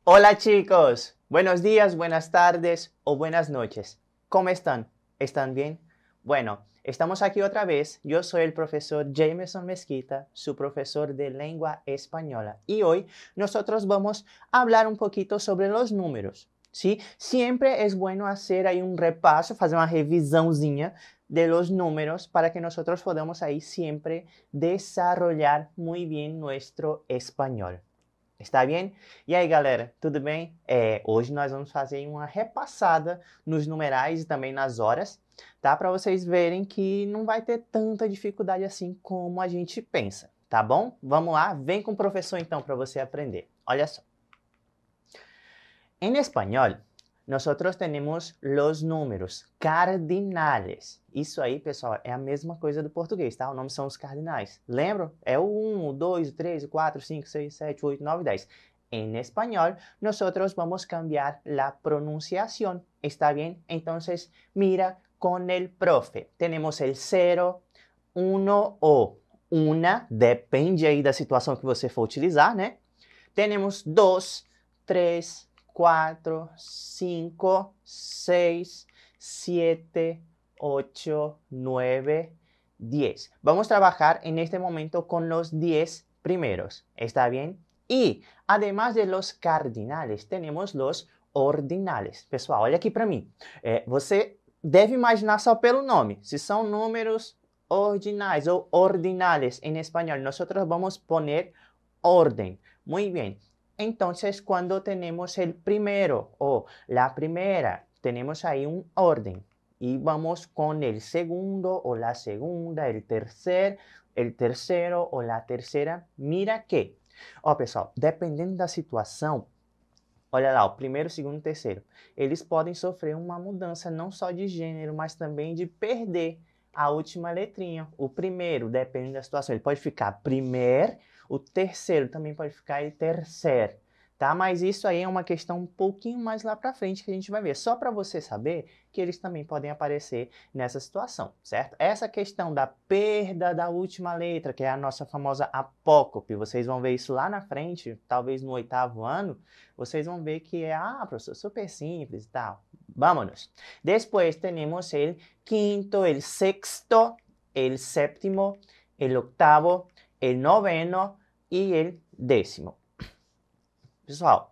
Hola chicos, buenos días, buenas tardes o buenas noches. ¿Cómo están? ¿Están bien? Bueno, estamos aquí otra vez. Yo soy el profesor Jameson Mezquita, su profesor de lengua española. Y hoy nosotros vamos a hablar un poquito sobre los números. ¿Sí? Siempre es bueno hacer ahí un repaso, hacer una revisãozinha de los números para que nosotros podamos ahí siempre desarrollar muy bien nuestro español. Está bem? E aí, galera, tudo bem? Hoje nós vamos fazer uma repassada nos numerais e também nas horas, tá? Para vocês verem que não vai ter tanta dificuldade assim como a gente pensa, tá bom? Vamos lá, vem com o professor então para você aprender. Olha só. En español, nosotros tenemos los números cardinales. Isso aí, pessoal, é a mesma coisa do português, tá? O nome são os cardinais. Lembram? É o 1, o 2, o 3, o 4, 5, 6, 7, 8, 9, 10. En español, nosotros vamos a cambiar la pronunciación. ¿Está bien? Entonces, mira con el profe. Tenemos el 0, 1 o una, depende aí da situação que você for utilizar, né? Tenemos 2, 3, 4, 5, 6, 7, 8, 9, 10. Vamos a trabajar en este momento con los 10 primeros. ¿Está bien? Y además de los cardinales, tenemos los ordinales. Pessoal, olha aqui para mim. Você deve imaginar só pelo nome. Se são números ordinais ou ordinales en español, nosotros vamos a poner orden. Muy bien. Entonces, cuando tenemos el primero o la primera, tenemos ahí un orden. Y vamos con el segundo o la segunda, el tercero o la terceira. Mira que, ó pessoal, dependendo da situação, olha lá, o primeiro, segundo e terceiro, eles podem sofrer uma mudança não só de gênero, mas também de perder a última letrinha. O primeiro, dependendo da situação, ele pode ficar primeiro, o terceiro também pode ficar em terceiro, tá? Mas isso aí é uma questão um pouquinho mais lá pra frente que a gente vai ver. Só para você saber que eles também podem aparecer nessa situação, certo? Essa questão da perda da última letra, que é a nossa famosa apócope, vocês vão ver isso lá na frente, talvez no 8º ano, vocês vão ver que é, professor, super simples e tal. Vámonos. Después tenemos el quinto, el sexto, el séptimo, el octavo, el noveno e el décimo. Pessoal,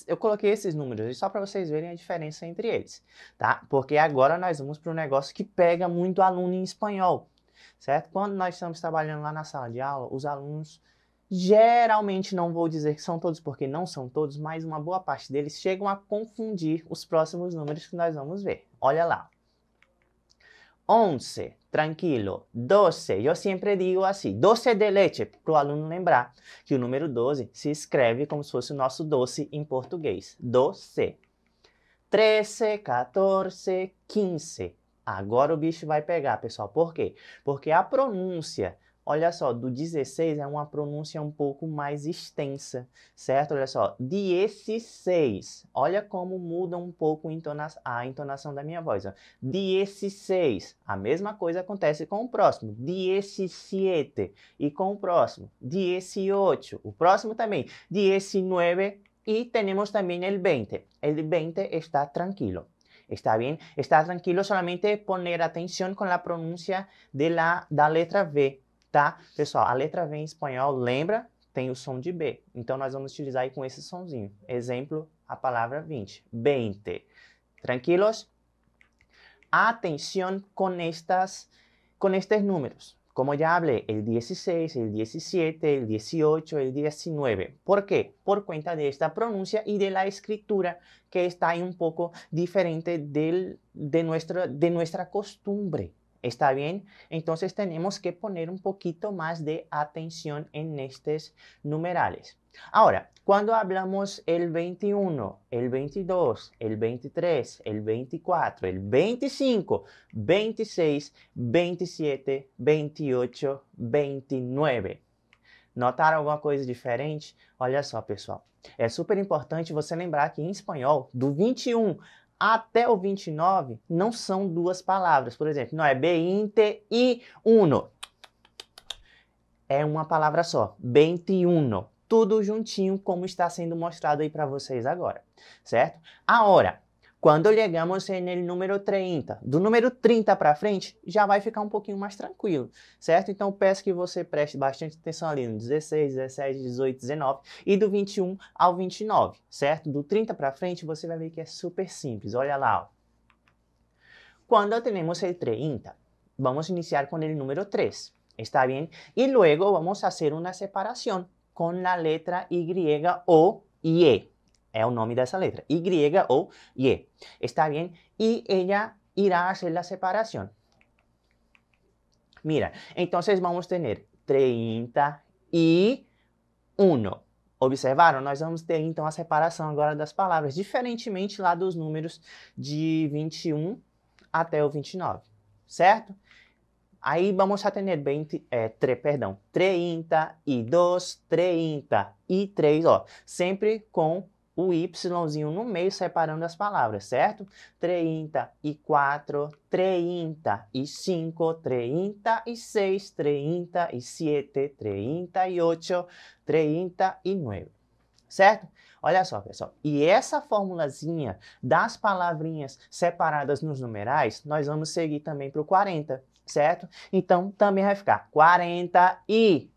eu coloquei esses números só para vocês verem a diferença entre eles, tá? Porque agora nós vamos para um negócio que pega muito aluno em espanhol, certo? Quando nós estamos trabalhando lá na sala de aula, os alunos geralmente, não vou dizer que são todos, porque não são todos, mas uma boa parte deles chegam a confundir os próximos números que nós vamos ver. Olha lá. 11, tranquilo. 12, eu sempre digo assim, doce de leite, para o aluno lembrar que o número 12 se escreve como se fosse o nosso doce em português. Doce. 13, 14, 15. Agora o bicho vai pegar, pessoal. Por quê? Porque a pronúncia, olha só, do 16 é uma pronúncia um pouco mais extensa, certo? Olha só, 16. Olha como muda um pouco a entonação da minha voz. Ó. 16. A mesma coisa acontece com o próximo. 17. E com o próximo. 18. O próximo também. 19. Y tenemos también el 20. El 20 está tranquilo. ¿Está bien? Está tranquilo, solamente poner atención con la pronuncia da letra V, tá? Pessoal, a letra V em espanhol, lembra? Tem o som de B. Então, nós vamos utilizar aí com esse sonzinho. Exemplo, a palavra 20. 20. Tranquilos? Atención con estes números. Como ya hablé, el 16, el 17, el 18, el 19. ¿Por qué? Por cuenta de esta pronuncia y de la escritura que está ahí un poco diferente de nuestra costumbre. ¿Está bien? Entonces tenemos que poner un poquito más de atención en estos numerales. Ahora, cuando hablamos el 21, el 22, el 23, el 24, el 25, 26, 27, 28, 29. Notaram alguma coisa diferente? Olha só, pessoal. É super importante você lembrar que em espanhol, do 21 até o 29, não são duas palavras. Por exemplo, não é 21. É uma palavra só, 21. tudo juntinho, como está sendo mostrado aí para vocês agora, certo? Agora, quando chegamos no número 30, do número 30 para frente, já vai ficar um pouquinho mais tranquilo, certo? Então, peço que você preste bastante atenção ali no 16, 17, 18, 19 e do 21 ao 29, certo? Do 30 para frente, você vai ver que é super simples. Olha lá, ó. Quando temos el 30, vamos a iniciar con el número 3, ¿está bien? Y luego vamos a hacer una separación con la letra Y o Y. Es el nombre de esa letra, Y o Y. ¿Está bien? Y ella irá a hacer la separación. Mira, entonces vamos a tener 31. Observaram? Nós vamos ter, então, a separação agora das palavras, diferentemente lá dos números de 21 até o 29, certo? Aí vamos a ter 32, 33, ó, sempre com o Yzinho no meio separando as palavras, certo? 34, 35, 36, 37, 38, 39, certo? Olha só, pessoal, e essa formulazinha das palavrinhas separadas nos numerais, nós vamos seguir também para o 40, certo? Então, também vai ficar 41,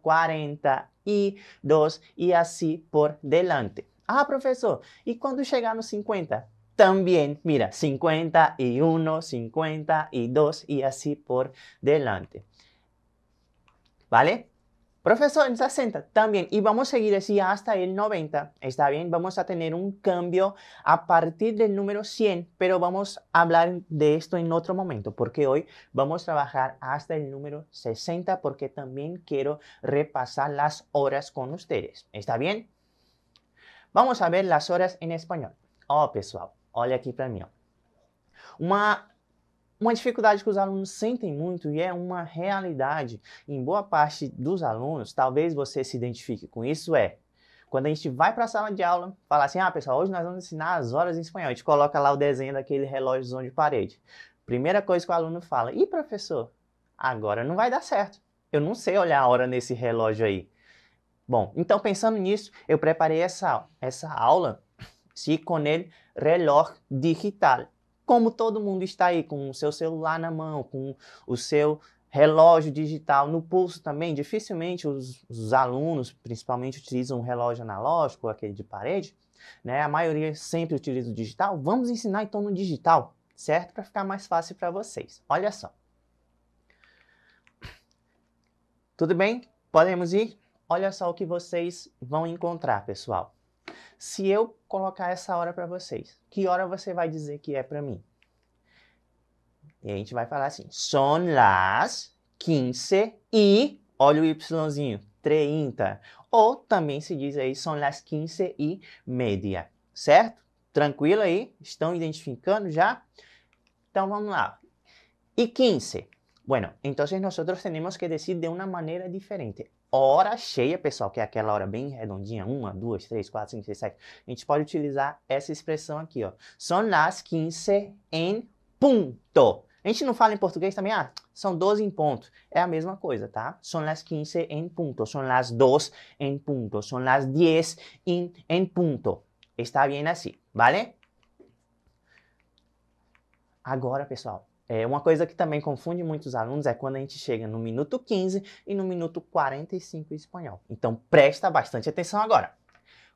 42 e assim por delante. Ah, professor, e quando chegar no 50? Também, mira, 51, 52 e assim por delante. ¿Vale? Profesor, en 60 también, y vamos a seguir así hasta el 90, ¿está bien? Vamos a tener un cambio a partir del número 100, pero vamos a hablar de esto en otro momento, porque hoy vamos a trabajar hasta el número 60, porque también quiero repasar las horas con ustedes, ¿está bien? Vamos a ver las horas en español. Ó, pessoal, olha aqui para mim, ó. Uma dificuldade que os alunos sentem muito e é uma realidade em boa parte dos alunos, talvez você se identifique com isso, é quando a gente vai para a sala de aula, fala assim, ah, pessoal, hoje nós vamos ensinar as horas em espanhol. A gente coloca lá o desenho daquele relógiozão de parede. Primeira coisa que o aluno fala, e professor, agora não vai dar certo. Eu não sei olhar a hora nesse relógio aí. Bom, então pensando nisso, eu preparei essa aula com o relógio digital. Como todo mundo está aí com o seu celular na mão, com o seu relógio digital no pulso também, dificilmente os alunos, principalmente, utilizam um relógio analógico, aquele de parede, né? A maioria sempre utiliza o digital. Vamos ensinar então no digital, certo? Para ficar mais fácil para vocês. Olha só. Tudo bem? Podemos ir? Olha só o que vocês vão encontrar, pessoal. Se eu colocar essa hora para vocês, que hora você vai dizer que é para mim? E a gente vai falar assim, son las 15 e, olha o Yzinho, 30. Ou também se diz aí, son las 15 y media, certo? Tranquilo aí? Estão identificando já? Então vamos lá. E 15. Bueno, entonces nosotros tenemos que decir de una manera diferente. Hora cheia, pessoal, que é aquela hora bem redondinha, 1, 2, 3, 4, 5, 6, 7. A gente pode utilizar essa expressão aqui, ó. Son las 15 en punto. A gente não fala em português também, ah, são 12 em ponto. É a mesma coisa, tá? Son las 15 en punto, son las 2 en punto, son las 10 en punto. Está bem assim, vale? Agora, pessoal, uma coisa que também confunde muitos alunos é quando a gente chega no minuto 15 e no minuto 45 em espanhol. Então, presta bastante atenção agora.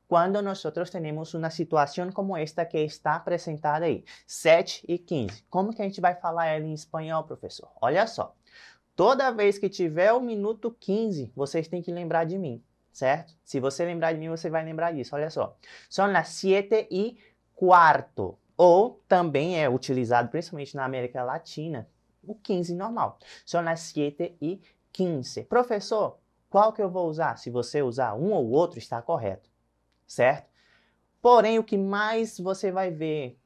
Quando nós temos uma situação como esta que está apresentada aí, 7 e 15. Como que a gente vai falar ela em espanhol, professor? Olha só. Toda vez que tiver o minuto 15, vocês têm que lembrar de mim, certo? Se você lembrar de mim, você vai lembrar disso. Olha só. Son las 7:15. Ou também é utilizado, principalmente na América Latina, o 15 normal. São as 7:15. Professor, qual que eu vou usar? Se você usar um ou outro, está correto, certo? Porém, o que mais você vai ver,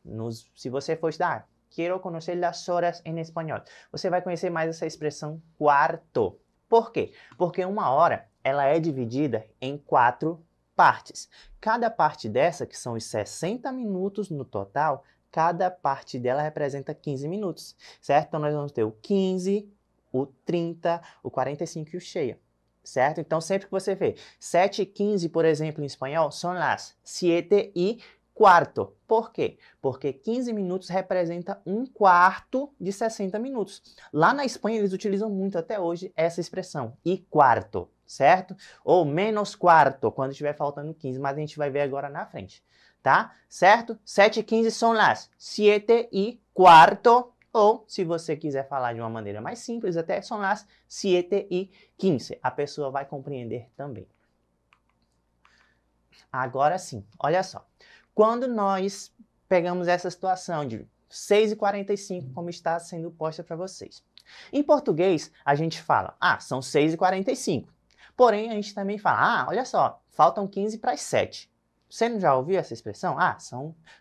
se você for estudar, quero conhecer as horas em espanhol, você vai conhecer mais essa expressão quarto. Por quê? Porque uma hora, ela é dividida em 4 partes. Cada parte dessa, que são os 60 minutos no total, cada parte dela representa 15 minutos, certo? Então, nós vamos ter o 15, o 30, o 45 e o cheia. certo? Então, sempre que você vê 7:15, por exemplo, em espanhol, são las 7:15. Por quê? Porque 15 minutos representa um quarto de 60 minutos. Lá na Espanha, eles utilizam muito até hoje essa expressão, y cuarto, certo? Ou menos quarto, quando estiver faltando 15, mas a gente vai ver agora na frente, tá? Certo? 7:15 são las 7:15. Ou, se você quiser falar de uma maneira mais simples, até são las 7:15. A pessoa vai compreender também. Agora sim, olha só. Quando nós pegamos essa situação de 6:45, como está sendo posta para vocês. Em português, a gente fala, são 6:45. Porém, a gente também fala, olha só, faltam 15 para as 7. Você não já ouviu essa expressão?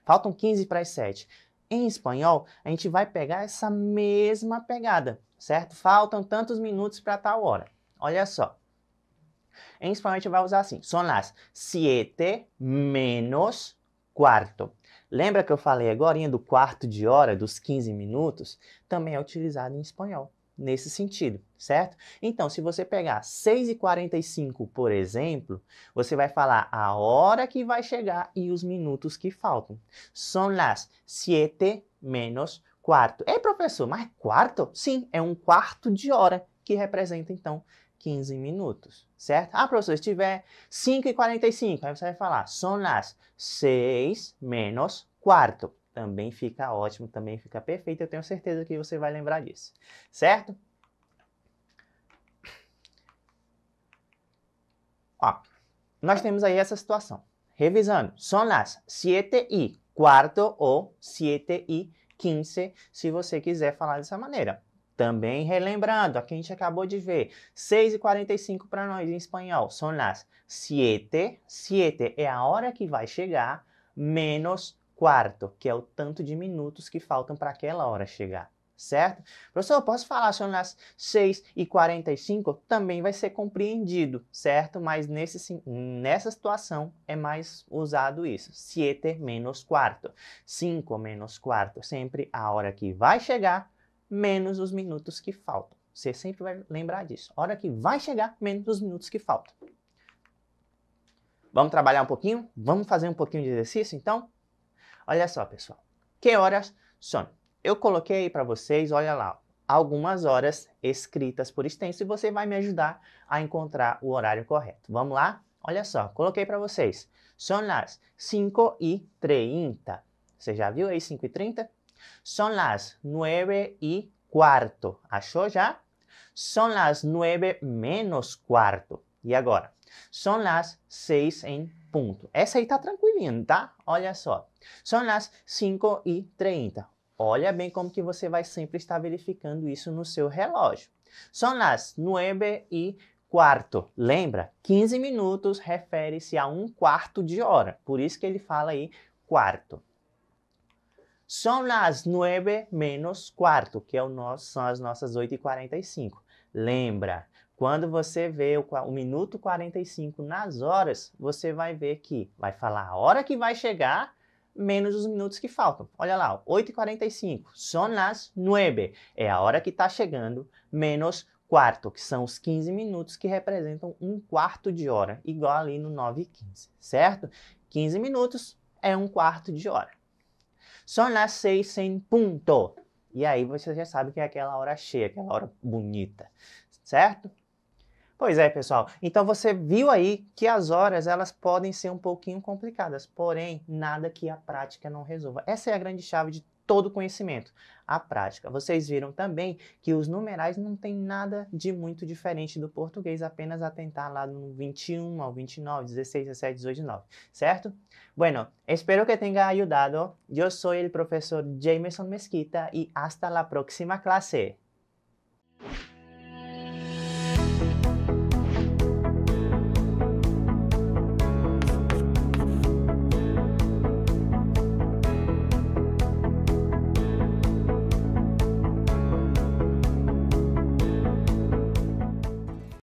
Faltam 15 para as 7. Em espanhol, a gente vai pegar essa mesma pegada, certo? Faltam tantos minutos para tal hora. Olha só. Em espanhol, a gente vai usar assim, son las 7:15. Lembra que eu falei agora do quarto de hora, dos 15 minutos? Também é utilizado em espanhol, nesse sentido, certo? Então, se você pegar 6:45, por exemplo, você vai falar a hora que vai chegar e os minutos que faltam. Son las 7:15. Ei, professor, mas quarto? Sim, é um quarto de hora, que representa, então, 15 minutos, certo? Professor, se tiver 5:45, aí você vai falar, son las 6:15. Também fica ótimo, também fica perfeito, eu tenho certeza que você vai lembrar disso, certo? Nós temos aí essa situação. Revisando, son las 7:15 ou 7:15, se você quiser falar dessa maneira. Também relembrando, aqui a gente acabou de ver, 6:45 para nós em espanhol, son las 7 é a hora que vai chegar, menos quarto, que é o tanto de minutos que faltam para aquela hora chegar, certo? Professor, eu posso falar son las 6:45? Também vai ser compreendido, certo? Mas nessa situação é mais usado isso, 7:15, 5:15, sempre a hora que vai chegar, menos os minutos que faltam. Você sempre vai lembrar disso. Hora que vai chegar, menos os minutos que faltam. Vamos trabalhar um pouquinho? Vamos fazer um pouquinho de exercício, então? Olha só, pessoal. Que horas são? Eu coloquei aí para vocês, olha lá, algumas horas escritas por extenso e você vai me ajudar a encontrar o horário correto. Vamos lá? Olha só, coloquei para vocês. Son las 5:30. Você já viu aí 5:30? Son las 9:15. Achou já? Son las 9:15. E agora? Son las 6 em ponto. Essa aí tá tranquilinho, tá? Olha só. Son las 5:30. Olha bem como que você vai sempre estar verificando isso no seu relógio. Son las 9:15. Lembra? 15 minutos refere-se a um quarto de hora. Por isso que ele fala aí quarto. São las 9:15, que são as nossas 8:45. Lembra, quando você vê o minuto 45 nas horas, você vai ver que vai falar a hora que vai chegar, menos os minutos que faltam. Olha lá, 8:45, são las 9, é a hora que está chegando, menos quarto, que são os 15 minutos que representam um quarto de hora, igual ali no 9:15, certo? 15 minutos é um quarto de hora. São las 6 em ponto. E aí você já sabe que é aquela hora cheia, aquela hora bonita, certo? Pois é, pessoal. Então você viu aí que as horas elas podem ser um pouquinho complicadas, porém nada que a prática não resolva. Essa é a grande chave de todo conhecimento, a prática. Vocês viram também que os numerais não tem nada de muito diferente do português, apenas atentar lá no 21, ao 29, 16, 17, 18, 19, certo? Bueno, espero que tenha ayudado. Eu sou o professor Jamerson Mesquita e hasta la próxima clase.